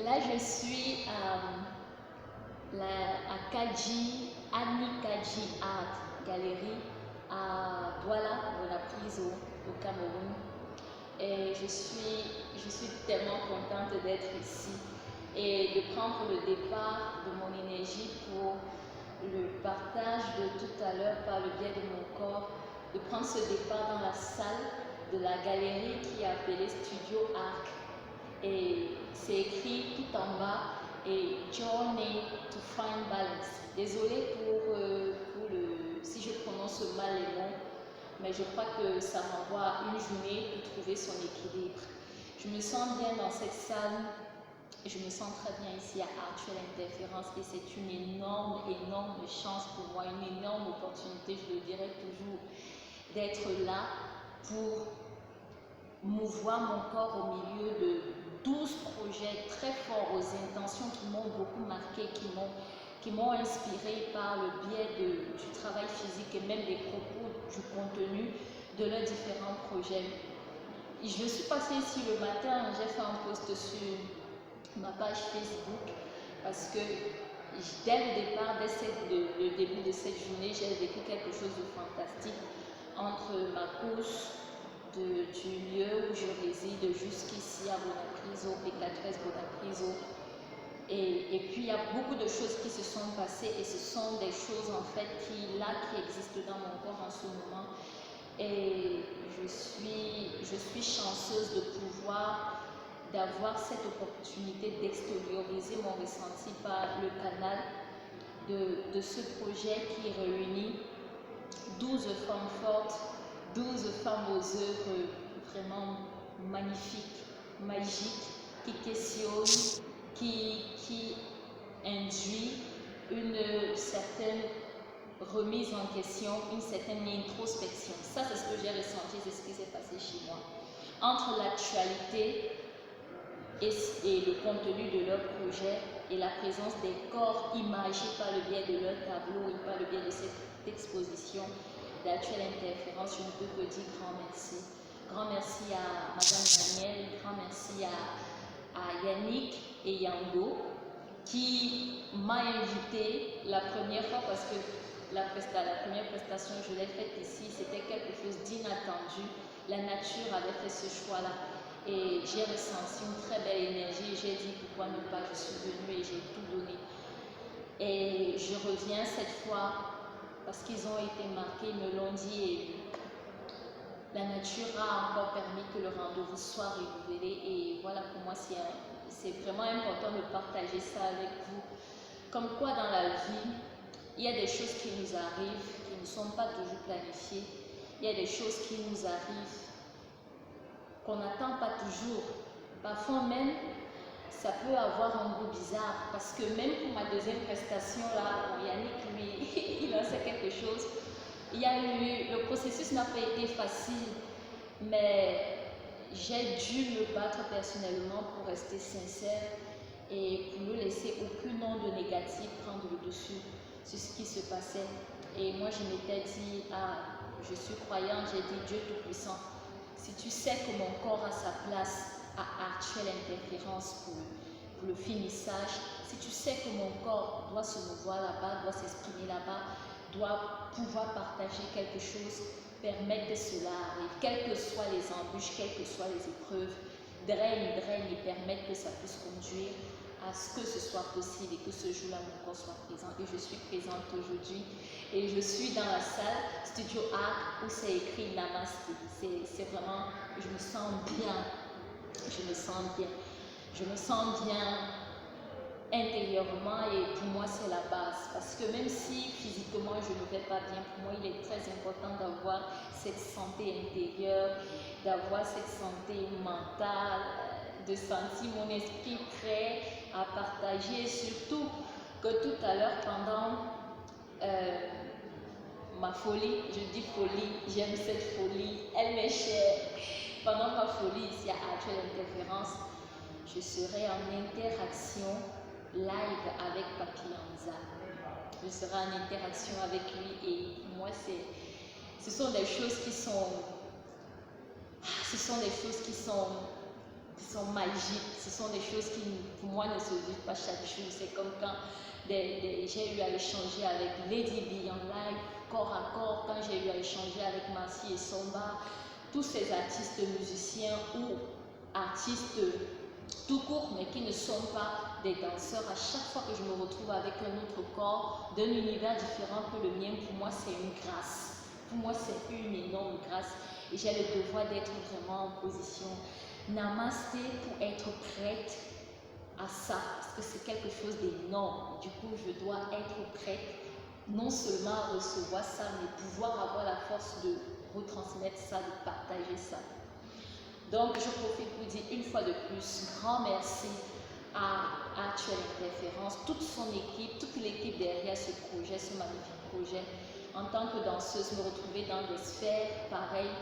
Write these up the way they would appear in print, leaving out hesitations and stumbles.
Là, je suis à Kaji, Annie Kaji Art Gallery à Douala, on a prise au Cameroun. Et je suis tellement contente d'être ici et de prendre le départ de mon énergie pour le partage de tout à l'heure par le biais de mon corps, de prendre ce départ dans la salle de la galerie qui est appelée Studio Arc. Et c'est écrit tout en bas et Journey to Find Balance. Désolée pour si je prononce mal les mots, mais je crois que ça m'envoie à une journée pour trouver son équilibre. Je me sens bien dans cette salle, je me sens très bien ici à Actuelle Interférence et c'est une énorme chance pour moi, une énorme opportunité, je le dirai toujours, d'être là pour mouvoir mon corps au milieu de 12 projets très forts aux intentions qui m'ont beaucoup marqué, qui m'ont inspiré par le biais du travail physique et même des propos, du contenu de leurs différents projets. Je suis passée ici le matin, j'ai fait un post sur ma page Facebook parce que dès le départ, dès le début de cette journée, j'ai vécu quelque chose de fantastique entre ma course du lieu où je réside jusqu'ici à Bonapriso, P4S Bonapriso. Et puis il y a beaucoup de choses qui se sont passées et ce sont des choses en fait qui existent dans mon corps en ce moment. Et je suis chanceuse d'avoir cette opportunité d'extérioriser mon ressenti par le canal de ce projet qui réunit 12 femmes fortes, 12 femmes aux œuvres vraiment magnifiques, magiques, qui questionnent, qui induit une certaine remise en question, une certaine introspection. Ça, c'est ce que j'ai ressenti, c'est ce qui s'est passé chez moi. Entre l'actualité et le contenu de leur projet et la présence des corps imagés par le biais de leur tableau et par le biais de cette exposition d'Actuelle Interférence, je ne peux que dire grand merci. Grand merci à Madame Danielle, grand merci à Yannick et Yango qui m'a invité la première fois parce que la première prestation, je l'ai faite ici, c'était quelque chose d'inattendu. La nature avait fait ce choix-là et j'ai ressenti une très belle énergie. J'ai dit pourquoi ne pas, je suis venue et j'ai tout donné. Et je reviens cette fois parce qu'ils ont été marqués, ils me l'ont dit et la nature a encore permis que le rendez-vous soit renouvelé. Et voilà, pour moi, c'est vraiment important de partager ça avec vous. Comme quoi, dans la vie, il y a des choses qui nous arrivent, qui ne sont pas toujours planifiées. Il y a des choses qui nous arrivent qu'on n'attend pas toujours. Parfois même, ça peut avoir un goût bizarre parce que même pour ma deuxième prestation, là, Yannick, lui, il en sait quelque chose. Le processus n'a pas été facile, mais j'ai dû me battre personnellement pour rester sincère et pour ne laisser aucune onde négative prendre le dessus sur ce qui se passait. Et moi, je m'étais dit, je suis croyante, j'ai dit, Dieu Tout-Puissant, si tu sais que mon corps a sa place à Actuelle Interférence pour le finissage, si tu sais que mon corps doit se mouvoir là-bas, doit s'exprimer là-bas, doit pouvoir partager quelque chose, permettre que cela arrive, quelles que soient les embûches, quelles que soient les épreuves, draine et permettre que ça puisse conduire à ce que ce soit possible et que ce jour-là mon corps soit présent. Et je suis présente aujourd'hui et je suis dans la salle Studio Art où c'est écrit Namasté. C'est vraiment, je me sens bien, je me sens bien intérieurement et pour moi c'est la base parce que même si physiquement je ne vais pas bien, pour moi il est très important d'avoir cette santé intérieure, d'avoir cette santé mentale, de sentir mon esprit prêt à partager et surtout que tout à l'heure pendant ma folie, je dis folie, j'aime cette folie, elle m'est chère. Pendant ma folie ici à Actuelle Interférence, je serai en interaction live avec Papi Hamza. Je serai en interaction avec lui et pour moi ce sont des choses qui sont sont magiques, ce sont des choses qui, pour moi, ne se vivent pas chaque jour. C'est comme quand j'ai eu à échanger avec Lady B en live, corps à corps, quand j'ai eu à échanger avec Marcy et Somba, tous ces artistes musiciens ou artistes tout court, mais qui ne sont pas des danseurs. À chaque fois que je me retrouve avec un autre corps, d'un univers différent que le mien, pour moi, c'est une grâce. Pour moi, c'est une énorme grâce. Et j'ai le devoir d'être vraiment en position namasté pour être prête à ça, parce que c'est quelque chose d'énorme. Du coup, je dois être prête non seulement à recevoir ça, mais pouvoir avoir la force de retransmettre ça, de partager ça. Donc, je profite pour dire une fois de plus, grand merci à Actuelle Interférence, toute son équipe, toute l'équipe derrière ce projet, ce magnifique projet. En tant que danseuse, me retrouver dans des sphères pareilles,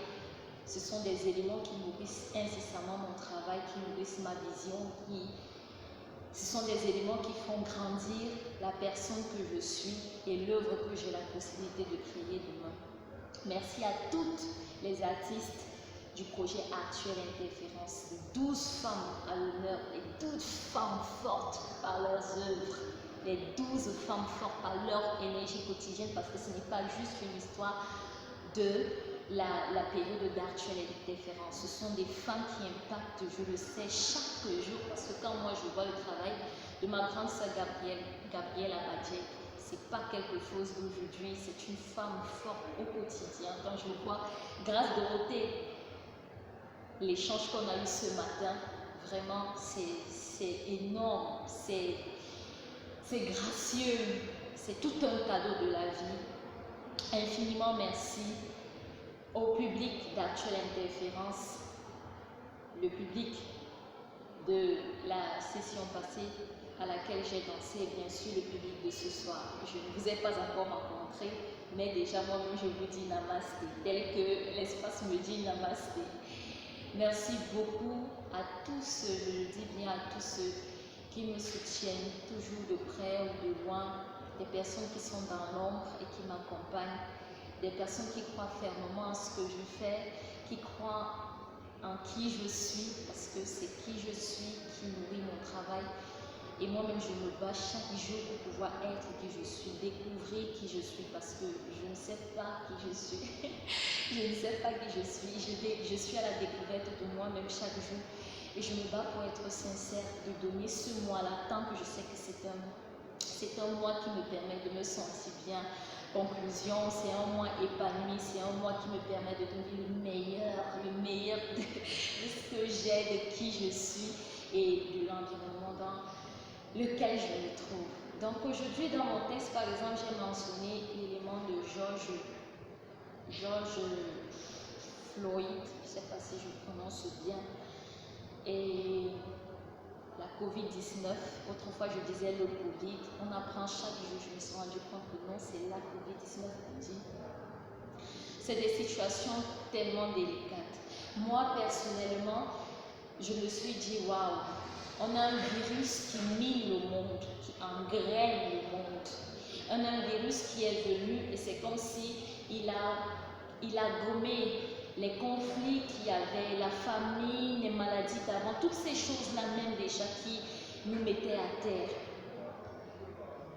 ce sont des éléments qui nourrissent incessamment mon travail, qui nourrissent ma vision, ce sont des éléments qui font grandir la personne que je suis et l'œuvre que j'ai la possibilité de créer demain. Merci à toutes les artistes du projet Actuelle Interférence, 12 femmes à l'honneur, les 12 femmes fortes par leurs œuvres, les 12 femmes fortes par leur énergie quotidienne, parce que ce n'est pas juste une histoire de la période d'Actuelle Interférence. Ce sont des femmes qui impactent, je le sais, chaque jour, parce que quand moi je vois le travail de ma grande sœur Gabrielle Abadjek, c'est pas quelque chose d'aujourd'hui, c'est une femme forte au quotidien. Quand je vois Grâce Dorothée, l'échange qu'on a eu ce matin, vraiment c'est énorme, c'est gracieux, c'est tout un cadeau de la vie. Infiniment merci au public d'Actuelle Interférence, le public de la session passée à laquelle j'ai dansé, et bien sûr le public de ce soir. Je ne vous ai pas encore rencontré, mais déjà moi-même je vous dis namasté, tel que l'espace me dit namasté. Merci beaucoup à tous, je le dis bien à tous ceux qui me soutiennent, toujours de près ou de loin, des personnes qui sont dans l'ombre et qui m'accompagnent, des personnes qui croient fermement en ce que je fais, qui croient en qui je suis, parce que c'est qui je suis qui nourrit mon travail. Et moi-même, je me bats chaque jour pour pouvoir être qui je suis, découvrir qui je suis, parce que je ne sais pas qui je suis. Je ne sais pas qui je suis. Je suis à la découverte de moi-même chaque jour. Et je me bats pour être sincère, de donner ce moi-là, tant que je sais que c'est un moi qui me permet de me sentir bien. Conclusion, c'est un moi épanoui, c'est un moi qui me permet de donner le meilleur de ce que j'ai, de qui je suis et de l'environnement dans lequel je me trouve. Donc aujourd'hui, dans mon texte, par exemple, j'ai mentionné l'élément de George Floyd, je ne sais pas si je prononce bien, et la Covid-19, autrefois je disais le Covid, on apprend chaque jour, je me suis rendu compte que non, c'est la Covid-19 qu'on dit. C'est des situations tellement délicates. Moi, personnellement, je me suis dit, waouh, on a un virus qui mine le monde, qui engraine le monde. Un virus qui est venu et c'est comme si il a gommé les conflits qu'il y avait, la famine, les maladies d'avant, toutes ces choses-là même déjà qui nous mettaient à terre.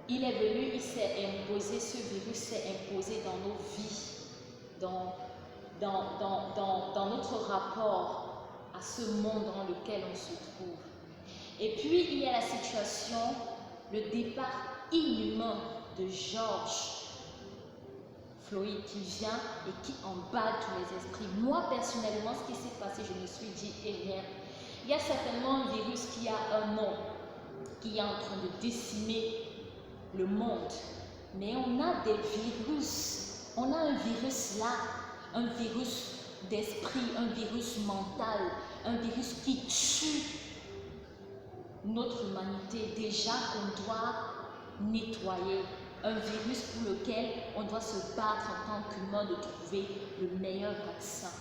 Il est venu, il s'est imposé, ce virus s'est imposé dans nos vies, dans notre rapport à ce monde dans lequel on se trouve. Et puis, il y a la situation, le départ inhumain de George Floyd qui vient et qui emballe tous les esprits. Moi, personnellement, ce qui s'est passé, je me suis dit, eh bien, il y a certainement un virus qui a un nom, qui est en train de décimer le monde. Mais on a des virus. On a un virus là, un virus d'esprit, un virus mental, un virus qui tue notre humanité. Déjà qu'on doit nettoyer. Un virus pour lequel on doit se battre en tant qu'humain de trouver le meilleur vaccin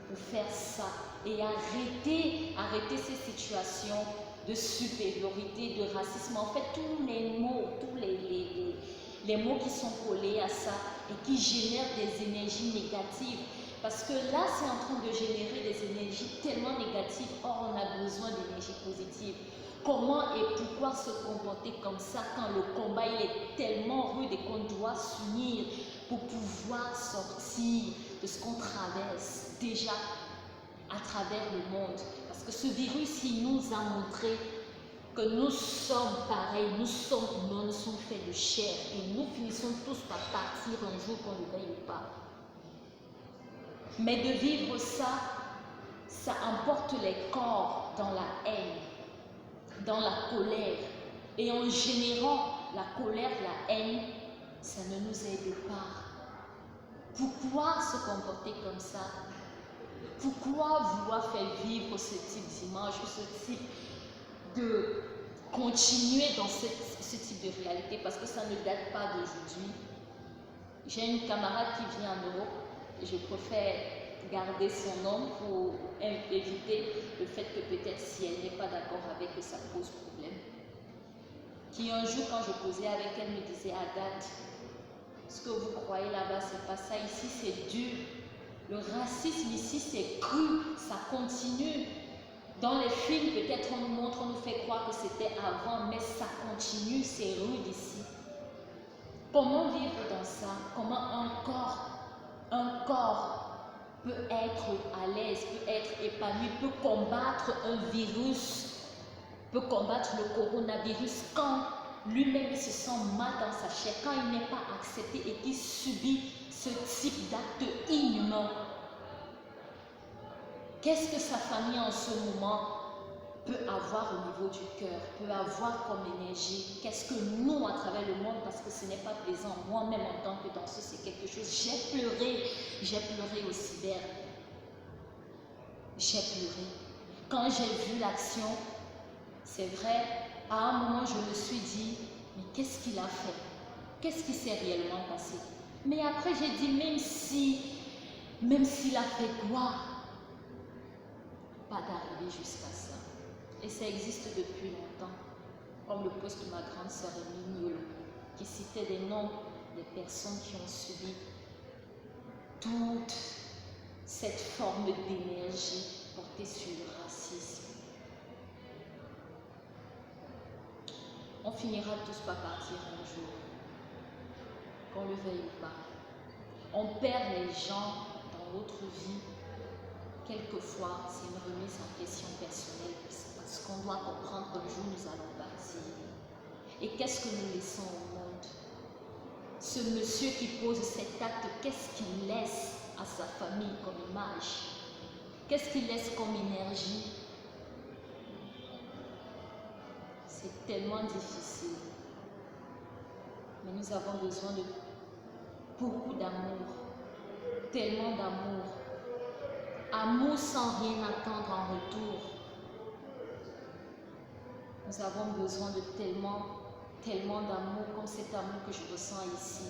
pour faire ça et arrêter ces situations de supériorité, de racisme. En fait, tous les mots qui sont collés à ça et qui génèrent des énergies négatives. Parce que là, c'est en train de générer des énergies tellement négatives. Or, on a besoin positive. Comment et pourquoi se comporter comme ça quand le combat il est tellement rude et qu'on doit s'unir pour pouvoir sortir de ce qu'on traverse déjà à travers le monde. Parce que ce virus, il nous a montré que nous sommes pareils, nous sommes humains, nous sommes faits de chair et nous finissons tous par partir un jour qu'on ne veuille pas. Mais de vivre ça, ça emporte les corps dans la haine, dans la colère. Et en générant la colère, la haine, ça ne nous aide pas. Pourquoi se comporter comme ça? Pourquoi vouloir faire vivre ce type d'image ou ce type de continuer dans ce type de réalité? Parce que ça ne date pas d'aujourd'hui. J'ai une camarade qui vit en Europe et je préfère garder son nom pour éviter le fait que peut-être si elle n'est pas d'accord avec que ça pose problème. Qui un jour quand je causais avec elle me disait Agathe, ce que vous croyez là-bas c'est pas ça, ici c'est dur. Le racisme ici c'est cru, ça continue. Dans les films peut-être on nous montre, on nous fait croire que c'était avant, mais ça continue, c'est rude ici. Comment vivre dans ça? Comment un corps peut être à l'aise, peut être épanoui, peut combattre un virus, peut combattre le coronavirus quand lui-même se sent mal dans sa chair, quand il n'est pas accepté et qu'il subit ce type d'acte inhumain. Qu'est-ce que sa famille en ce moment peut avoir au niveau du cœur, peut avoir comme énergie? Qu'est-ce que nous, à travers le monde, parce que ce n'est pas plaisant, moi-même en tant que danseuse, c'est quelque chose, j'ai pleuré au cyber. J'ai pleuré. Quand j'ai vu l'action, c'est vrai, à un moment, je me suis dit, mais qu'est-ce qu'il a fait? Qu'est-ce qui s'est réellement passé? Mais après, j'ai dit, même s'il a fait quoi? Pas d'arriver jusqu'à ça. Et ça existe depuis longtemps, comme le post de ma grande sœur Émilie, qui citait des noms des personnes qui ont subi toute cette forme d'énergie portée sur le racisme. On finira tous par partir un jour, qu'on le veuille ou pas. On perd les gens dans notre vie. Quelquefois, c'est une remise en question personnelle parce qu'on doit comprendre qu'un jour nous allons partir. Et qu'est-ce que nous laissons au monde? Ce monsieur qui pose cet acte, qu'est-ce qu'il laisse à sa famille comme image? Qu'est-ce qu'il laisse comme énergie? C'est tellement difficile. Mais nous avons besoin de beaucoup d'amour, tellement d'amour. Amour sans rien attendre en retour. Nous avons besoin de tellement d'amour comme cet amour que je ressens ici,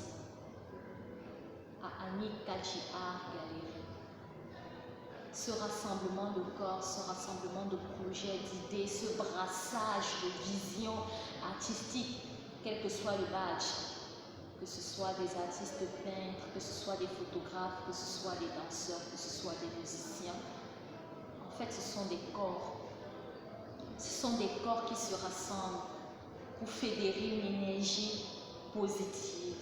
à Annick Kadji Art Gallery. Ce rassemblement de corps, ce rassemblement de projets, d'idées, ce brassage de visions artistiques, quel que soit le badge, que ce soit des artistes peintres, que ce soit des photographes, que ce soit des danseurs, que ce soit des musiciens. En fait, ce sont des corps. Ce sont des corps qui se rassemblent pour fédérer une énergie positive.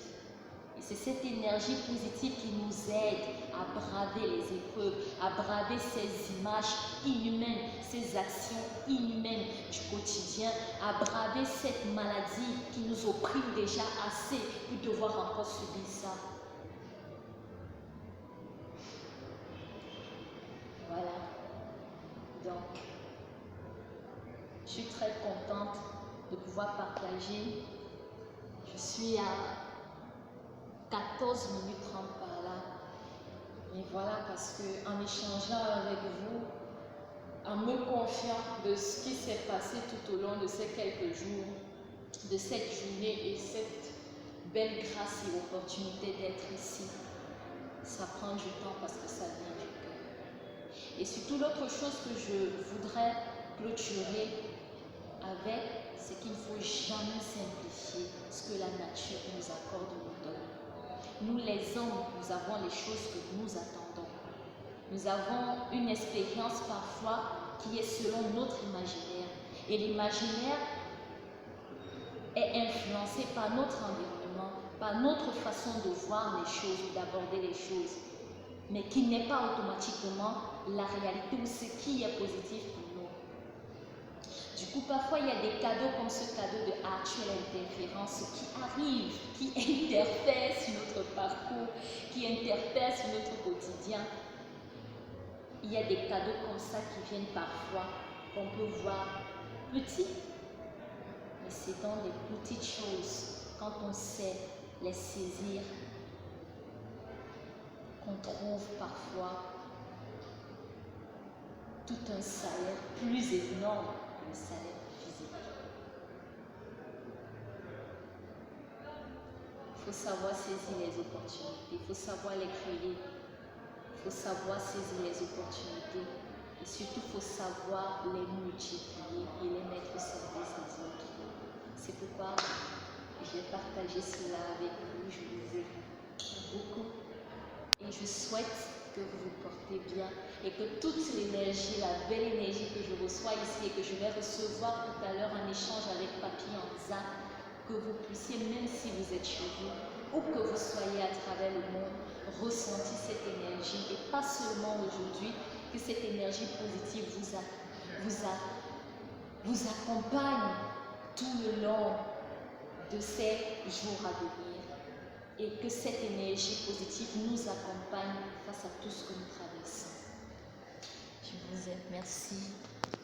Et c'est cette énergie positive qui nous aide à braver les épreuves, à braver ces images inhumaines, ces actions inhumaines du quotidien, à braver cette maladie qui nous opprime déjà assez pour devoir encore subir ça. Voilà. Donc, je suis très contente de pouvoir partager. Je suis à 14 minutes 30 par là. Et voilà, parce qu'en échangeant avec vous, en me confiant de ce qui s'est passé tout au long de ces quelques jours, de cette journée et cette belle grâce et opportunité d'être ici, ça prend du temps parce que ça vient du cœur. Et surtout, l'autre chose que je voudrais clôturer avec, c'est qu'il ne faut jamais simplifier ce que la nature nous accorde ou nous donne. Nous les hommes, nous avons les choses que nous attendons. Nous avons une expérience parfois qui est selon notre imaginaire. Et l'imaginaire est influencé par notre environnement, par notre façon de voir les choses ou d'aborder les choses, mais qui n'est pas automatiquement la réalité ou ce qui est positif pour nous. Du coup, parfois, il y a des cadeaux comme ce cadeau de actuelle interférence qui arrive, qui interfère sur notre parcours, qui interfère sur notre quotidien. Il y a des cadeaux comme ça qui viennent parfois, qu'on peut voir petits, mais c'est dans les petites choses, quand on sait les saisir, qu'on trouve parfois tout un salaire plus énorme que le salaire physique. Il faut savoir saisir les opportunités, il faut savoir les créer, il faut savoir saisir les opportunités et surtout il faut savoir les multiplier et les mettre au service des autres. C'est pourquoi j'ai partagé cela avec vous, je vous aime beaucoup et je souhaite que vous vous portez bien et que toute l'énergie, la belle énergie que je reçois ici et que je vais recevoir tout à l'heure en échange avec Papy Anza, que vous puissiez, même si vous êtes chez vous ou que vous soyez à travers le monde, ressentir cette énergie et pas seulement aujourd'hui, que cette énergie positive vous accompagne tout le long de ces jours à venir et que cette énergie positive nous accompagne face à tout ce que nous traversons. Je vous aime, merci.